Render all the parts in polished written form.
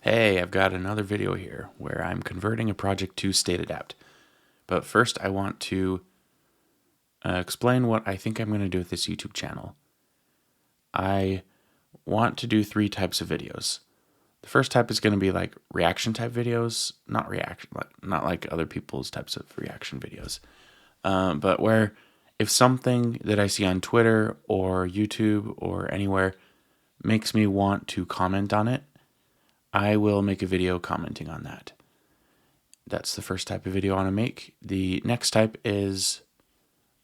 Hey, I've got another video here where I'm converting a project to StateAdapt. But first, I want to explain what I think I'm going to do with this YouTube channel. I want to do three types of videos. The first type is going to be like reaction type videos, not like other people's types of reaction videos, but where if something that I see on Twitter or YouTube or anywhere makes me want to comment on it, I will make a video commenting on that. That's the first type of video I want to make. The next type is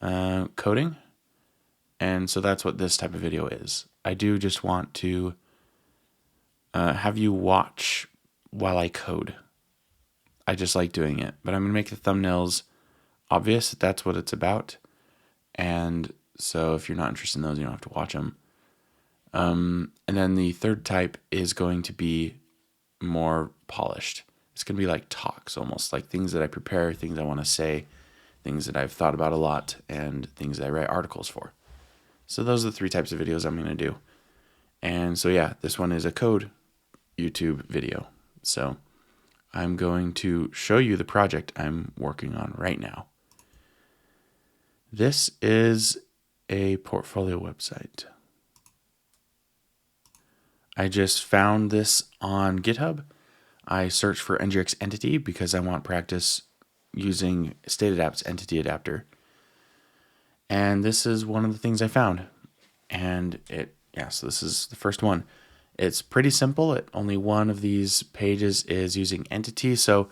coding. And so that's what this type of video is. I do just want to have you watch while I code. I just like doing it. But I'm going to make the thumbnails obvious that that's what it's about. And so if you're not interested in those, you don't have to watch them. And then the third type is going to be more polished. It's going to be like talks, almost like things that I prepare, things I want to say, things that I've thought about a lot, and things that I write articles for. So those are the three types of videos I'm going to do. And so yeah, this one is a code YouTube video. So I'm going to show you the project I'm working on right now. This is a portfolio website. I just found this on GitHub. I searched for NgRx entity because I want practice using StateAdapt's entity adapter. And this is one of the things I found. And so this is the first one. It's pretty simple. Only one of these pages is using entity. So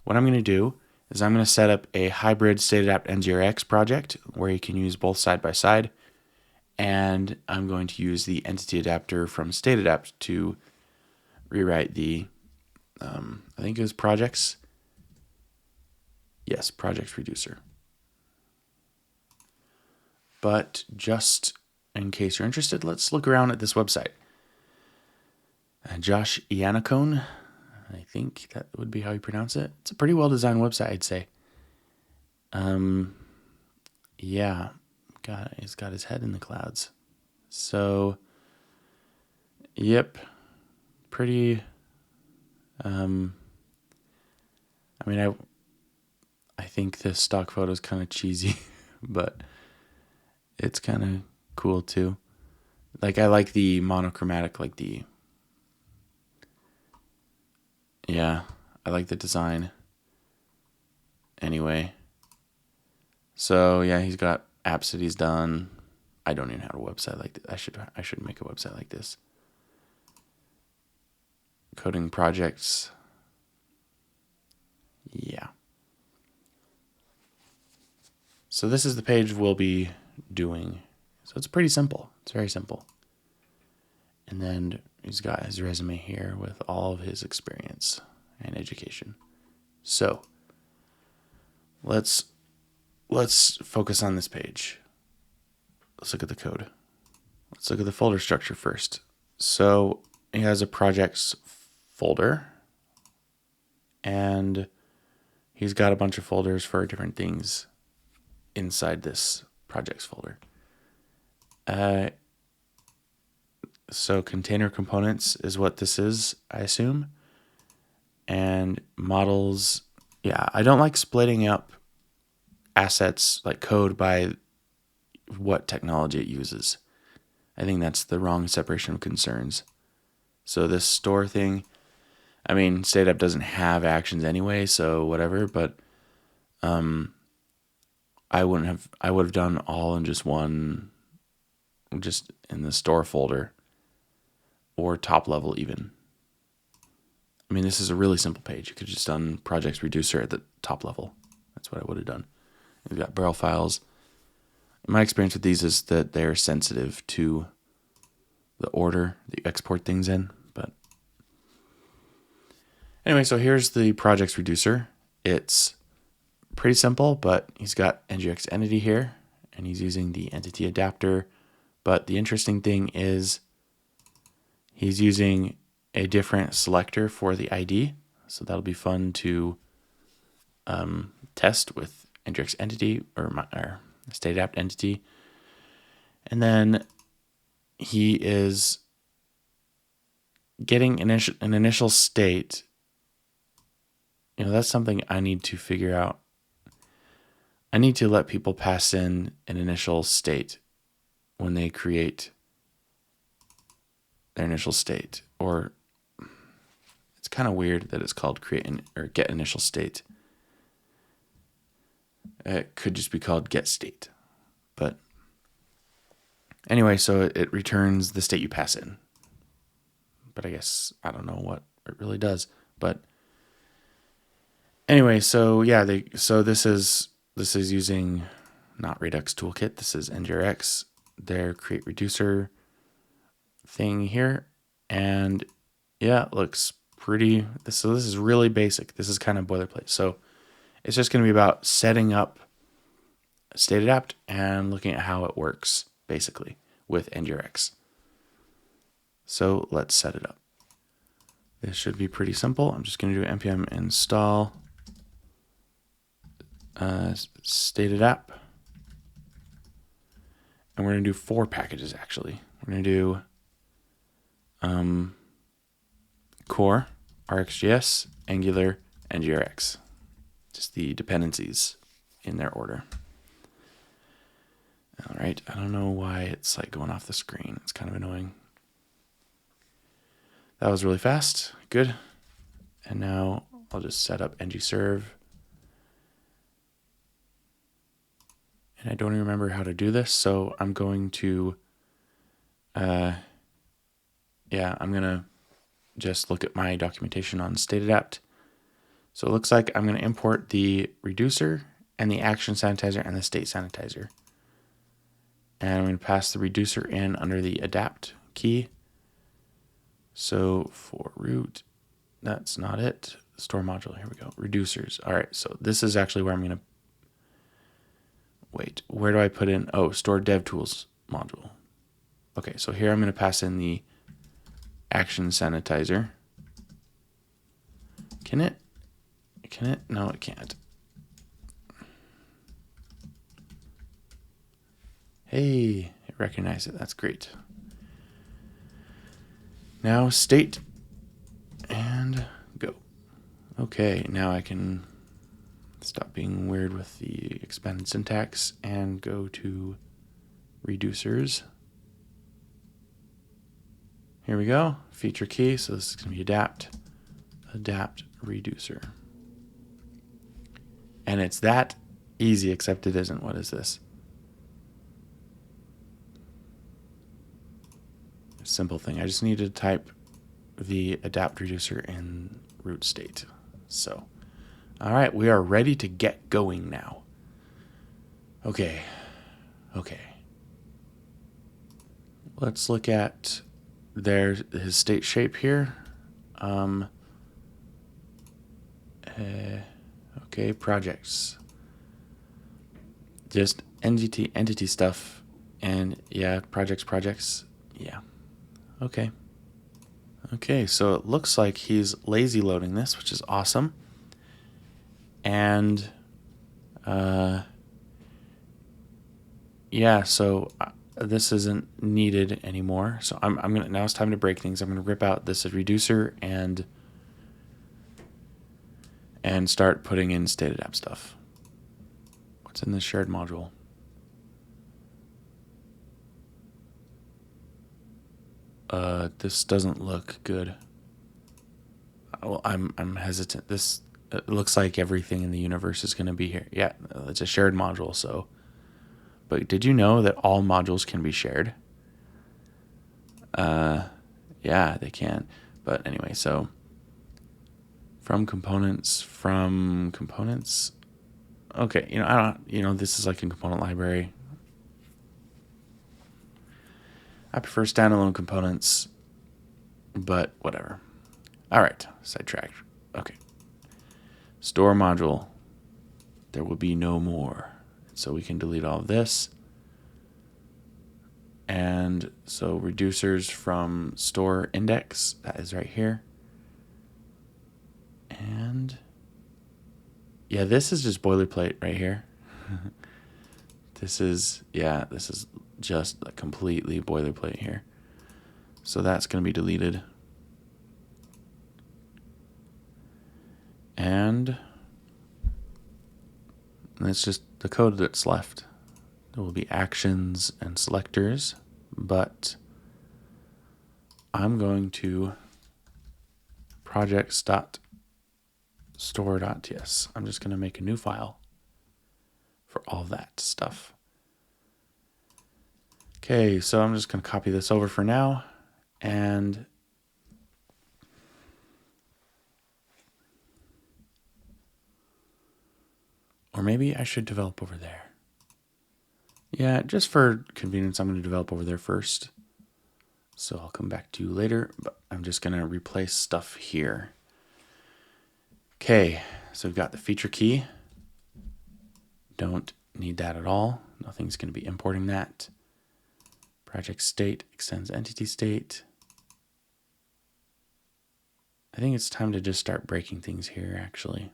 what I'm going to do is I'm going to set up a hybrid StateAdapt NgRx project where you can use both side by side. And I'm going to use the entity adapter from StateAdapt to rewrite the, I think it was projects. Yes, projects reducer. But just in case you're interested, let's look around at this website. Josh Iannacone, I think that would be how you pronounce it. It's a pretty well designed website, I'd say. Yeah, he's got his head in the clouds. So, yep, pretty. I think the stock photo is kind of cheesy, but it's kind of cool too. Like I like the monochromatic, I like the design. Anyway, so yeah, he's got apps that he's done. I don't even have a website like this. I should make a website like this. Coding projects. Yeah. So this is the page we'll be doing. So it's pretty simple. It's very simple. And then he's got his resume here with all of his experience and education. So let's focus on this page. Let's look at the code. Let's look at the folder structure first. So he has a projects folder, and he's got a bunch of folders for different things inside this projects folder. So container components is what this is, I assume. And models, I don't like splitting up assets like code by what technology it uses. I think that's the wrong separation of concerns. So this store thing, StateAdapt doesn't have actions anyway, so whatever, but I would have done all in just one, just in the store folder or top level even. This is a really simple page. You could have just done projects reducer at the top level. That's what I would have done. We've got barrel files. My experience with these is that they're sensitive to the order that you export things in. But anyway, so here's the projects reducer. It's pretty simple, but he's got NgRx entity here, and he's using the entity adapter. But the interesting thing is he's using a different selector for the ID. So that'll be fun to test with NgRx entity or StateAdapt entity. And then he is getting an initial state, that's something I need to figure out. I need to let people pass in an initial state when they create their initial state. Or it's kind of weird that it's called or get initial state. It could just be called get state. But anyway, so it returns the state you pass in. But I guess I don't know what it really does. But anyway, so yeah, this is using not Redux Toolkit. This is NgRx, their create reducer thing here, and yeah, it looks pretty. So this is really basic. This is kind of boilerplate. So it's just going to be about setting up StateAdapt and looking at how it works basically with NgRx. So let's set it up. This should be pretty simple. I'm just going to do npm install StateAdapt. And we're going to do 4 packages actually. We're going to do core, RxJS, Angular, NgRx. Just the dependencies in their order. All right, I don't know why it's like going off the screen. It's kind of annoying. That was really fast. Good. And now I'll just set up ngserve. And I don't even remember how to do this, so I'm going to, I'm going to just look at my documentation on StateAdapt. So it looks like I'm going to import the reducer and the action sanitizer and the state sanitizer. And I'm going to pass the reducer in under the adapt key. So for root, that's not it. Store module, here we go. Reducers. All right, so this is actually where I'm going to, wait, where do I put in? Oh, store DevTools module. Okay, so here I'm going to pass in the action sanitizer. Can it? No, it can't. Hey, it recognized it. That's great. Now state and go. Okay, now I can stop being weird with the expanded syntax and go to reducers. Here we go, feature key. So this is going to be adapt reducer. And it's that easy, except it isn't. What is this? Simple thing. I just need to type the adapt reducer in root state. So, all right, we are ready to get going now. Okay. Let's look at his state shape here. Okay, projects. Just entity stuff, and yeah, projects. Yeah. Okay, so it looks like he's lazy loading this, which is awesome. And yeah, so this isn't needed anymore. So I'm gonna, now it's time to break things. I'm gonna rip out this reducer and start putting in StateAdapt stuff. What's in this shared module? This doesn't look good. Well, I'm hesitant. It looks like everything in the universe is going to be here. Yeah, it's a shared module. So, but did you know that all modules can be shared? Yeah, they can. But anyway, so from components. Okay, I don't. This is like a component library. I prefer standalone components, but whatever. All right, sidetracked. Okay. Store module. There will be no more. So we can delete all of this. And so reducers from store index, that is right here. And yeah, this is just boilerplate right here. This is just like completely boilerplate here. So that's going to be deleted. And that's just the code that's left. There will be actions and selectors, but I'm going to projects.store.ts. I'm just going to make a new file for all that stuff. Okay, so I'm just going to copy this over for now, and or maybe I should develop over there. Yeah, just for convenience, I'm going to develop over there first. So I'll come back to you later, but I'm just going to replace stuff here. Okay, so we've got the feature key. Don't need that at all. Nothing's going to be importing that. Project state extends entity state. I think it's time to just start breaking things here, actually.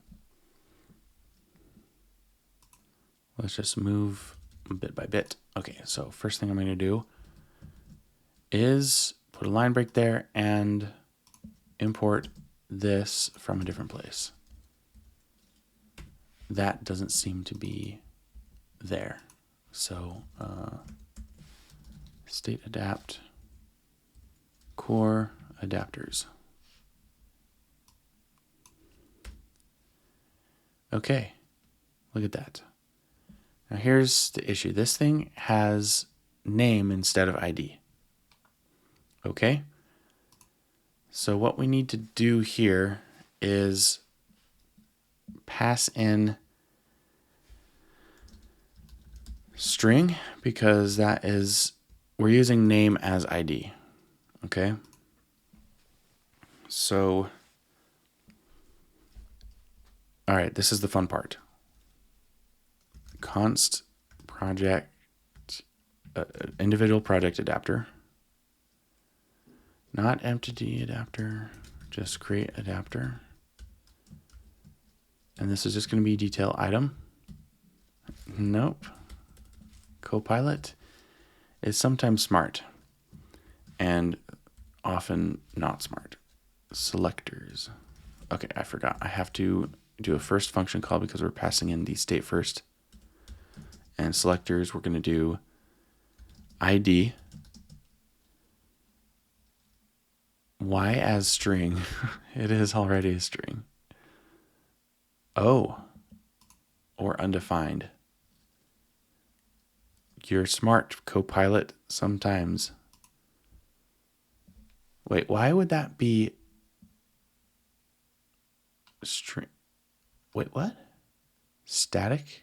Let's just move bit by bit. Okay, so first thing I'm going to do is put a line break there and import this from a different place. That doesn't seem to be there. So StateAdapt core adapters. Okay, look at that. Now here's the issue. This thing has name instead of ID. Okay, so what we need to do here is pass in string, because that is, we're using name as ID. Okay, so all right, this is the fun part. Const project individual project adapter, not entity adapter, just create adapter. And this is just going to be detail item. Nope. Copilot is sometimes smart and often not smart. Selectors. Okay, I forgot. I have to do a first function call because we're passing in the state first. And selectors, we're going to do ID. Why as string? It is already a string. Oh, or undefined. You're smart, Copilot, sometimes. Wait, why would that be string? Wait, what? Static?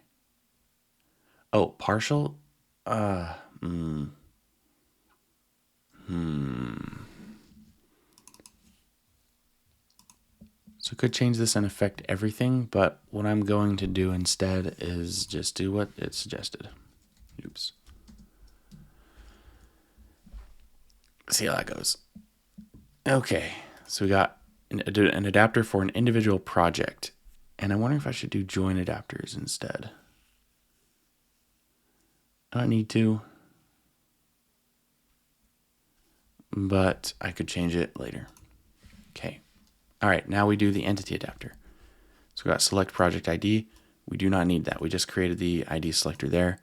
Oh, partial? So could change this and affect everything, but what I'm going to do instead is just do what it suggested. Oops. See how that goes. Okay, so we got an adapter for an individual project, and I'm wondering if I should do join adapters instead. I don't need to, but I could change it later. Okay. All right, now we do the entity adapter. So we got select project ID. We do not need that. We just created the ID selector there.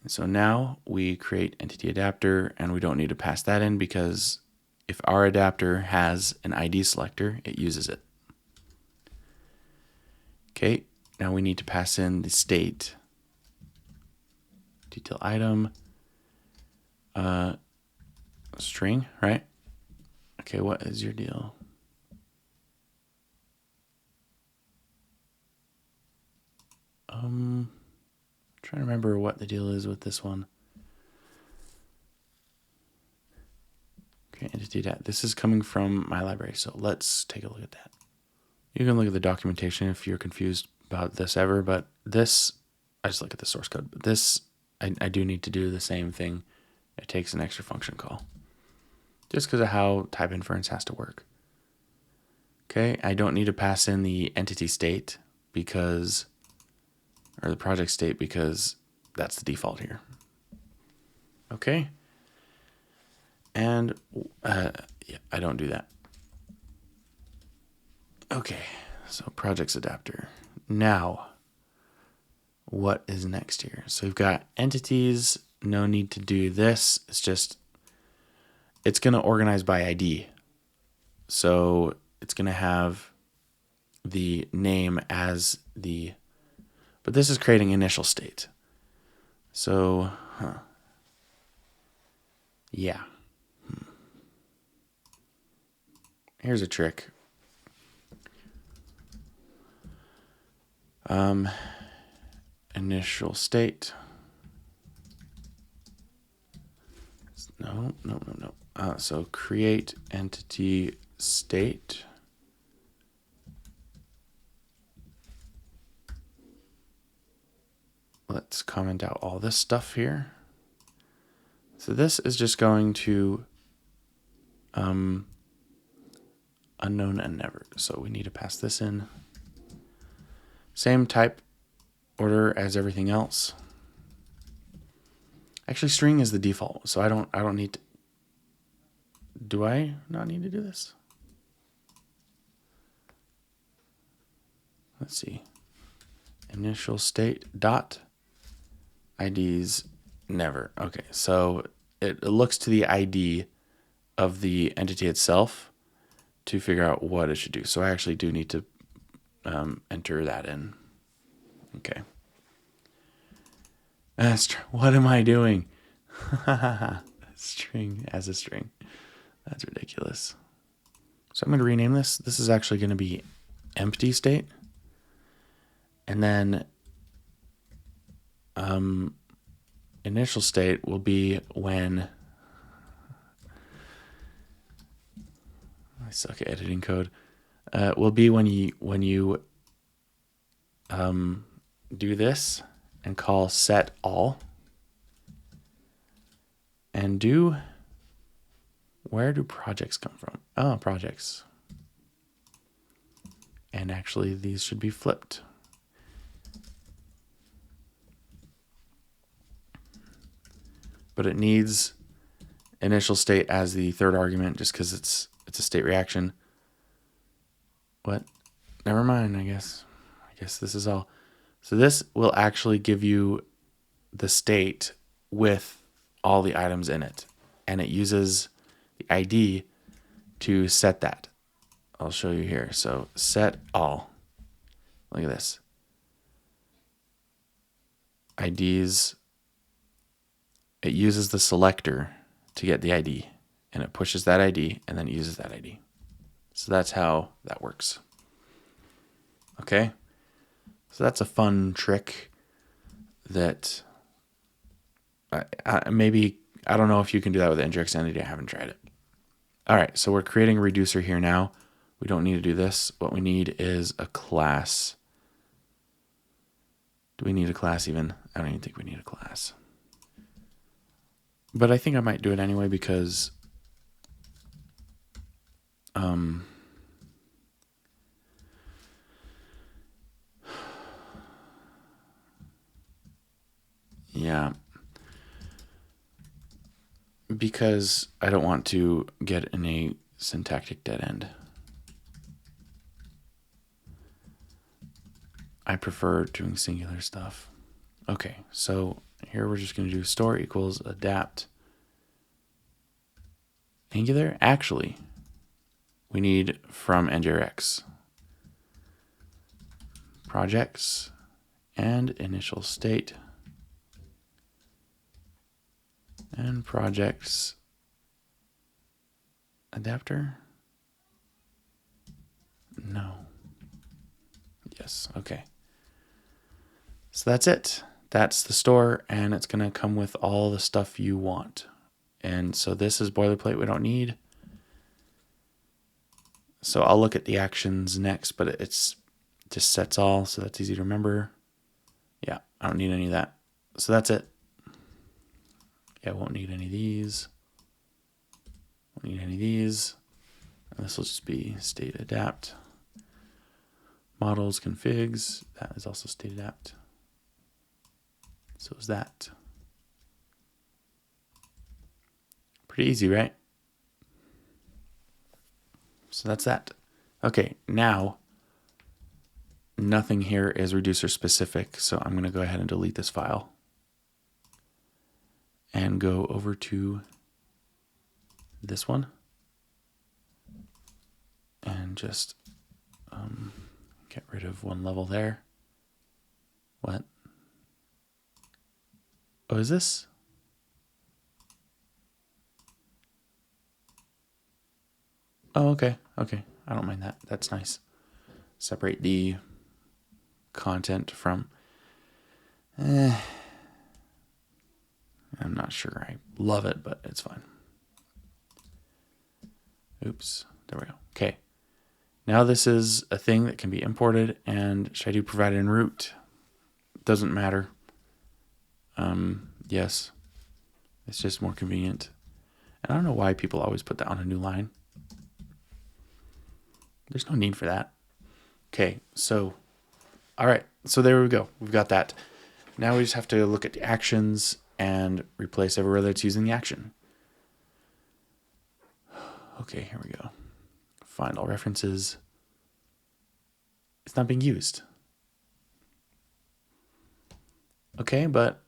And so now we create entity adapter, and we don't need to pass that in because if our adapter has an ID selector, it uses it. Okay, now we need to pass in the state. Detail item. String, right? Okay, what is your deal? Trying to remember what the deal is with this one. Okay, entity data. This is coming from my library, so let's take a look at that. You can look at the documentation if you're confused about this ever, but this, I just look at the source code. But this, I do need to do the same thing. It takes an extra function call, just because of how type inference has to work. Okay, I don't need to pass in the entity state because, or the project state, because that's the default here. Okay. And yeah, I don't do that. Okay, So projectsAdapter. Now, what is next here? So we've got entities. No need to do this. It's going to organize by ID. So it's going to have the name as but this is creating initial state. So, yeah. Here's a trick. Initial state. No. So create entity state. Let's comment out all this stuff here. So this is just going to unknown and never. So we need to pass this in. Same type order as everything else. Actually, string is the default, so I don't need to. Do I not need to do this? Let's see. Initial state dot IDs never. Okay, so it looks to the ID of the entity itself to figure out what it should do. So I actually do need to enter that in. Okay. What am I doing? String as a string. That's ridiculous. So I'm going to rename this. This is actually going to be empty state. And then initial state will be when I suck at editing code. Will be when you do this and call set all and where do projects come from? Oh, projects. And actually these should be flipped. But it needs initial state as the third argument just because it's a state reaction. What? Never mind, I guess. I guess this is all. So this will actually give you the state with all the items in it. And it uses the ID to set that. I'll show you here. So set all. Look at this. IDs. It uses the selector to get the ID. And it pushes that ID and then uses that ID. So that's how that works. Okay. So that's a fun trick that maybe, I don't know if you can do that with NgRx entity. I haven't tried it. All right. So we're creating a reducer here now. We don't need to do this. What we need is a class. Do we need a class even? I don't even think we need a class. But I think I might do it anyway because yeah, because I don't want to get in a syntactic dead end. I prefer doing singular stuff. Okay, so here we're just going to do store equals adapt Angular. Actually, we need from NgRx projects and initial state and projects adapter. No. Yes. Okay. So that's it. That's the store, and it's going to come with all the stuff you want. And so this is boilerplate we don't need. So I'll look at the actions next, but it's just sets all, so that's easy to remember. Yeah, I don't need any of that. So that's it. Yeah, I won't need any of these. Won't need any of these. And this will just be StateAdapt. Models, configs, that is also StateAdapt. So is that. Pretty easy, right? So that's that. Okay, now nothing here is reducer specific, so I'm going to go ahead and delete this file and go over to this one and just get rid of one level there. What? Oh, is this? Oh, okay. Okay. I don't mind that. That's nice. Separate the content from... I'm not sure I love it, but it's fine. Oops. There we go. Okay. Now this is a thing that can be imported, and should I do provided in root? Doesn't matter. Yes. It's just more convenient. And I don't know why people always put that on a new line. There's no need for that. Okay, so, all right. So there we go. We've got that. Now we just have to look at the actions and replace everywhere that's using the action. Okay, here we go. Find all references. It's not being used. Okay, but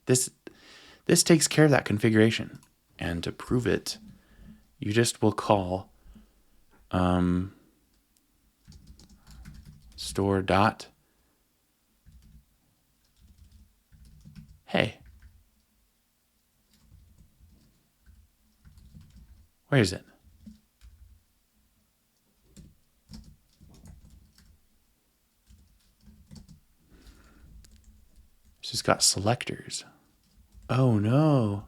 this takes care of that configuration. And to prove it, you just will call store dot hey. Where is it? It's just got selectors. Oh no.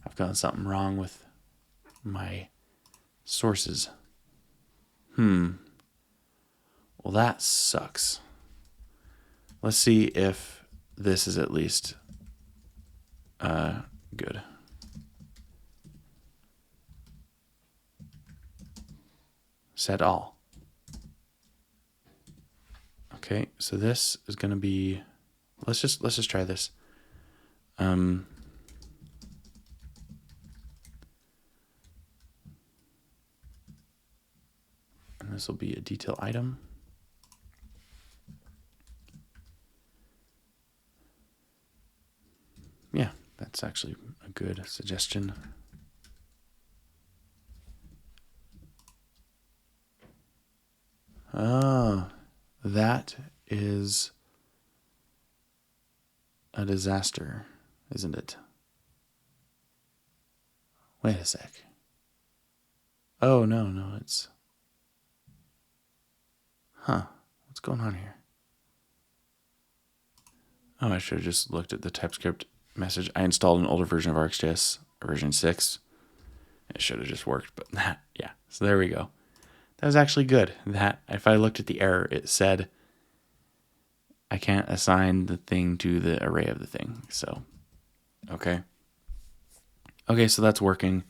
I've gotten something wrong with my sources. Well, that sucks. Let's see if this is at least good. Set all. Okay, so this is going to be, let's just try this. And this will be a detail item. Yeah, that's actually a good suggestion. Oh, that is a disaster, isn't it? Wait a sec. Oh, no, it's... Huh, what's going on here? Oh, I should have just looked at the TypeScript message. I installed an older version of RxJS, version 6. It should have just worked, but yeah. So there we go. That was actually good. That if I looked at the error, it said I can't assign the thing to the array of the thing. So, okay. Okay, so that's working.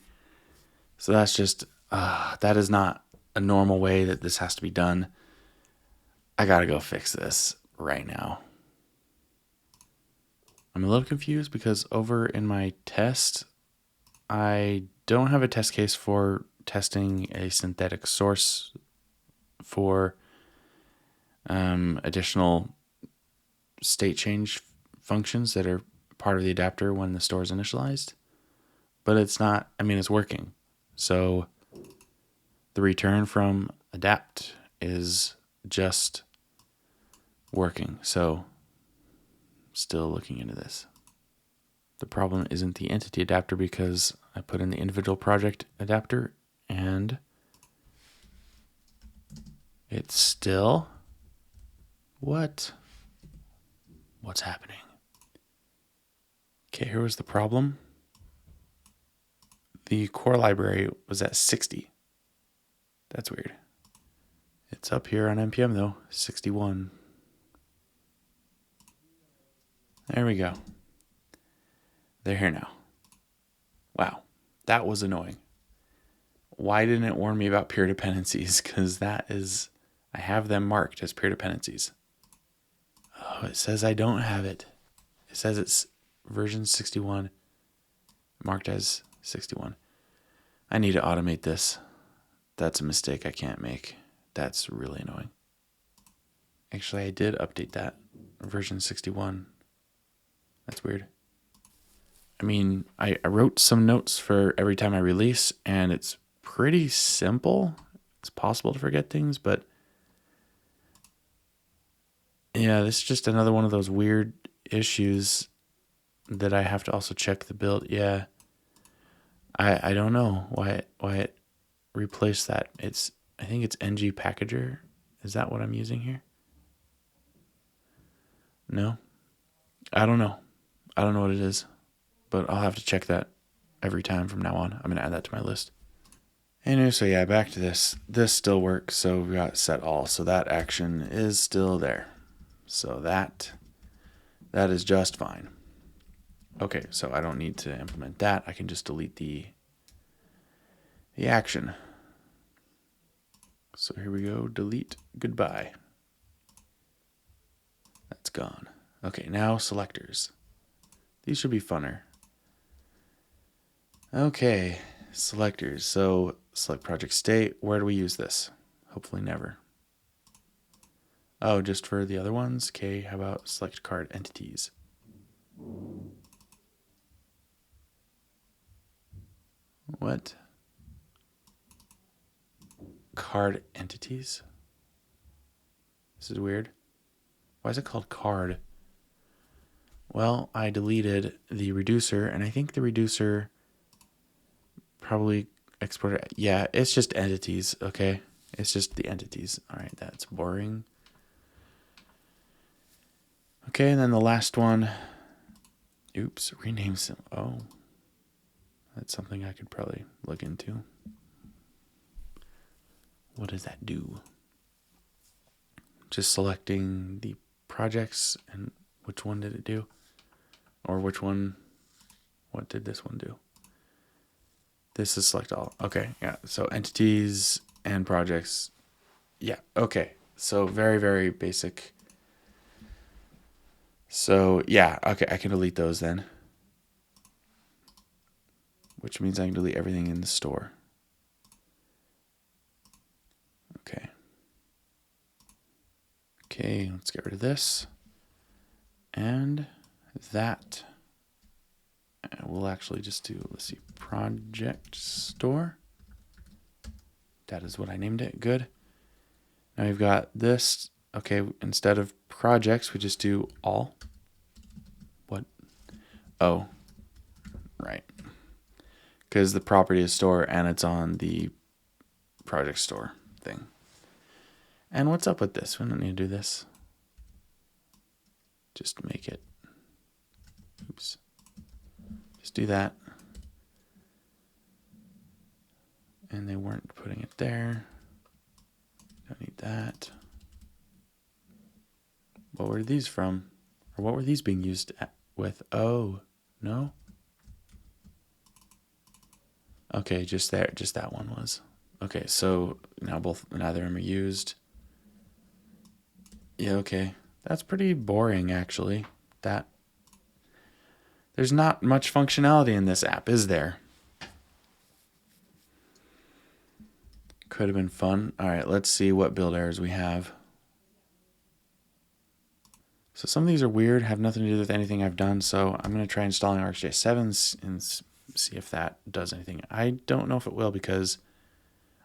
So that's just, that is not a normal way that this has to be done. I gotta go fix this right now. I'm a little confused because over in my test, I don't have a test case for testing a synthetic source for additional state change functions that are part of the adapter when the store is initialized. But it's not, I mean, it's working. So the return from adapt is just working. So still looking into this. The problem isn't the entity adapter because I put in the individual project adapter and it's still... What's happening? Okay, here was the problem. The core library was at 60. That's weird. It's up here on NPM though, 61. There we go. They're here now. Wow, that was annoying. Why didn't it warn me about peer dependencies? Because that is, I have them marked as peer dependencies. Oh, it says I don't have it. It says it's version 61, marked as 61. I need to automate this. That's a mistake I can't make. That's really annoying. Actually, I did update that. Version 61. That's weird. I mean, I wrote some notes for every time I release, and it's pretty simple. It's possible to forget things, but yeah, this is just another one of those weird issues that I have to also check the build. Yeah, I don't know why it replaced that. I think it's ng packager. Is that what I'm using here? No, I don't know. I don't know what it is, but I'll have to check that every time from now on. I'm gonna add that to my list. Anyway, so yeah, back to this. This still works, so we got set all. So that action is still there. So that is just fine. Okay, so I don't need to implement that. I can just delete the action. So here we go, delete, goodbye. That's gone. Okay, now selectors. These should be funner. Okay, selectors. So select project state. Where do we use this? Hopefully never. Oh, just for the other ones? Okay, how about select card entities? What? Card entities? This is weird. Why is it called card? Well, I deleted the reducer, and I think the reducer probably exported. Yeah, it's just entities, okay? It's just the entities. All right, that's boring. Okay, and then the last one. Oops, rename some. Oh, that's something I could probably look into. What does that do? Just selecting the projects, and which one did it do? Or which one, what did this one do? This is select all. Okay, yeah, so entities and projects. Yeah, okay, so very, very basic. So yeah, okay, I can delete those then. Which means I can delete everything in the store. Okay. Okay, let's get rid of this. And that. We'll actually just do, let's see, project store. That is what I named it. Good. Now we've got this. Okay, instead of projects, we just do all. What? Oh, right. Because the property is store and it's on the project store thing. And what's up with this? We don't need to do this. Just make it. Oops. Just do that. And they weren't putting it there. Don't need that. What were these from? Or what were these being used with? Oh, no? Okay, just there. Just that one was. Okay, so now neither of them are used. Yeah, okay. That's pretty boring, actually. There's not much functionality in this app, is there? Could have been fun. All right, let's see what build errors we have. So some of these are weird, have nothing to do with anything I've done, so I'm going to try installing ArcGIS 7 and see if that does anything. I don't know if it will because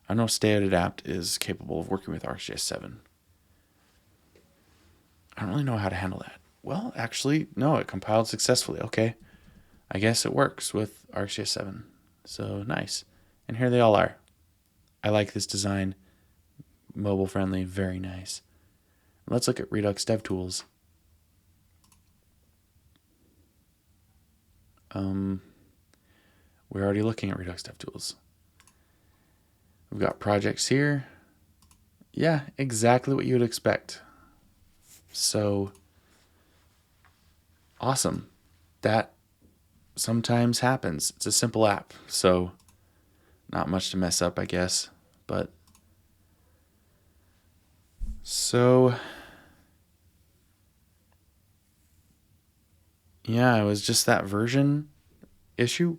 I know StateAdapt is capable of working with ArcGIS 7. I don't really know how to handle that. Well, actually, no, it compiled successfully. Okay. I guess it works with ArcGIS 7. So nice. And here they all are. I like this design. Mobile friendly, very nice. Let's look at Redux DevTools. We're already looking at Redux DevTools. We've got projects here. Yeah, exactly what you would expect. So awesome. That sometimes happens. It's a simple app, so not much to mess up, I guess. But so yeah, it was just that version issue.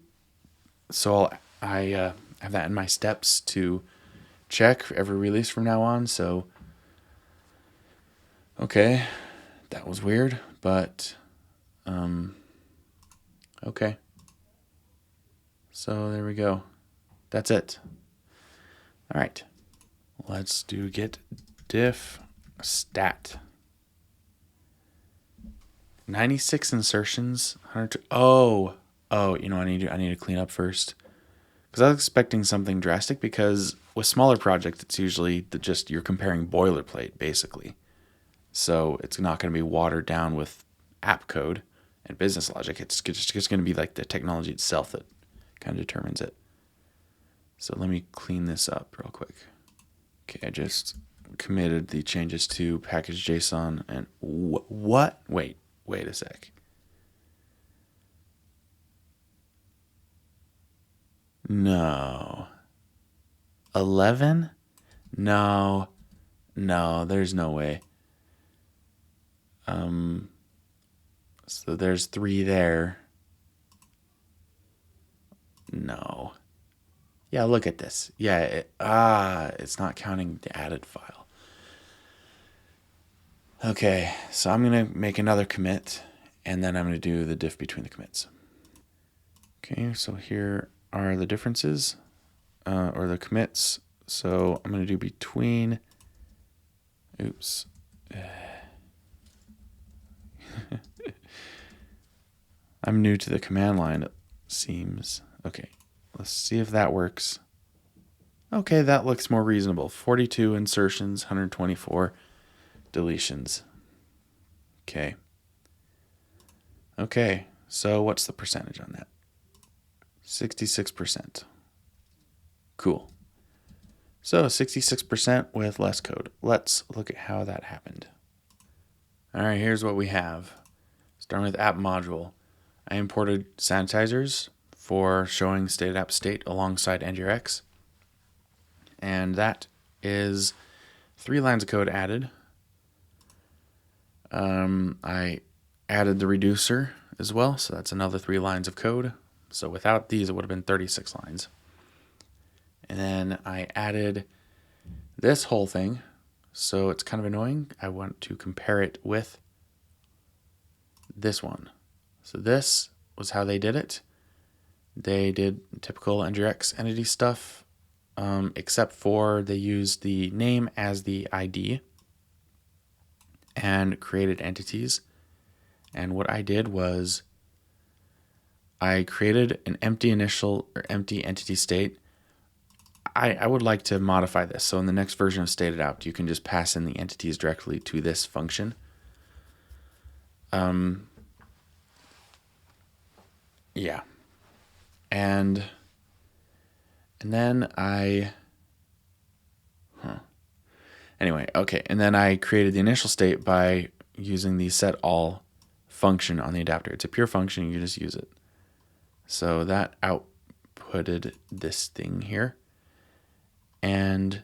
So I have that in my steps to check every release from now on. So, okay, that was weird, but okay. So there we go. That's it. All right, let's do git diff stat. 96 insertions. 100. Oh, you know, I need to clean up first, because I was expecting something drastic. Because with smaller projects, it's usually just you're comparing boilerplate basically, so it's not going to be watered down with app code and business logic. It's just going to be like the technology itself that kind of determines it. So let me clean this up real quick. Okay, I just committed the changes to package.json and what? Wait a sec. No. 11? No, there's no way. So there's 3 there. No. Yeah, look at this. Yeah, it's not counting the added file. Okay, so I'm going to make another commit, and then I'm going to do the diff between the commits. Okay, so here are the differences, or the commits. So I'm going to do between, oops. I'm new to the command line, it seems. Okay, let's see if that works. Okay, that looks more reasonable. 42 insertions, 124 deletions. Okay. Okay, so what's the percentage on that? 66%. Cool. So 66% with less code. Let's look at how that happened. All right, here's what we have. Starting with app module. I imported sanitizers for showing StateAdapt state alongside NgRx. And that is 3 lines of code added. I added the reducer as well, so that's another 3 lines of code. So without these, it would have been 36 lines. And then I added this whole thing, so it's kind of annoying. I want to compare it with this one. So this was how they did it. They did typical NgRx entity stuff, except for they used the name as the ID and created entities. And what I did was I created an empty initial or empty entity state. I would like to modify this. So in the next version of StateAdapt, you can just pass in the entities directly to this function. Yeah. And then anyway, okay. And then I created the initial state by using the setAll function on the adapter. It's a pure function. You just use it. So that outputted this thing here. And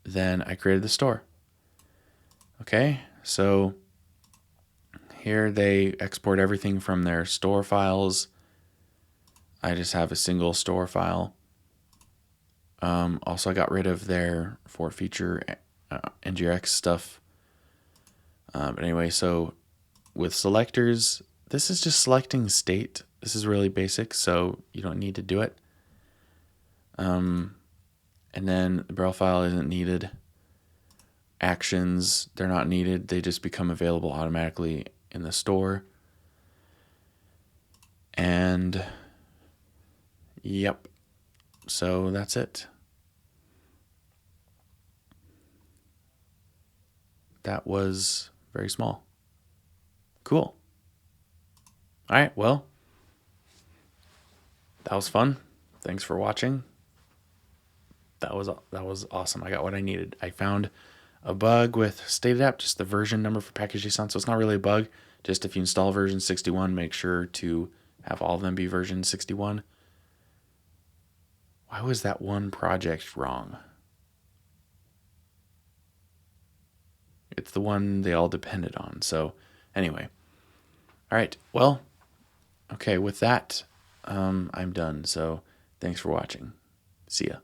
then I created the store. Okay, so here they export everything from their store files. I just have a single store file. Also, I got rid of their for feature NgRx stuff. But anyway, so with selectors, this is just selecting state. This is really basic, so you don't need to do it. And then the barrel file isn't needed. Actions, they're not needed. They just become available automatically in the store. And yep, so that's it. That was very small. Cool. All right, well, that was fun. Thanks for watching. That was awesome. I got what I needed. I found a bug with StateAdapt, just the version number for package.json. So it's not really a bug. Just if you install version 61, make sure to have all of them be version 61. Why was that one project wrong? It's the one they all depended on. So anyway. All right. Well, okay. With that, I'm done. So thanks for watching. See ya.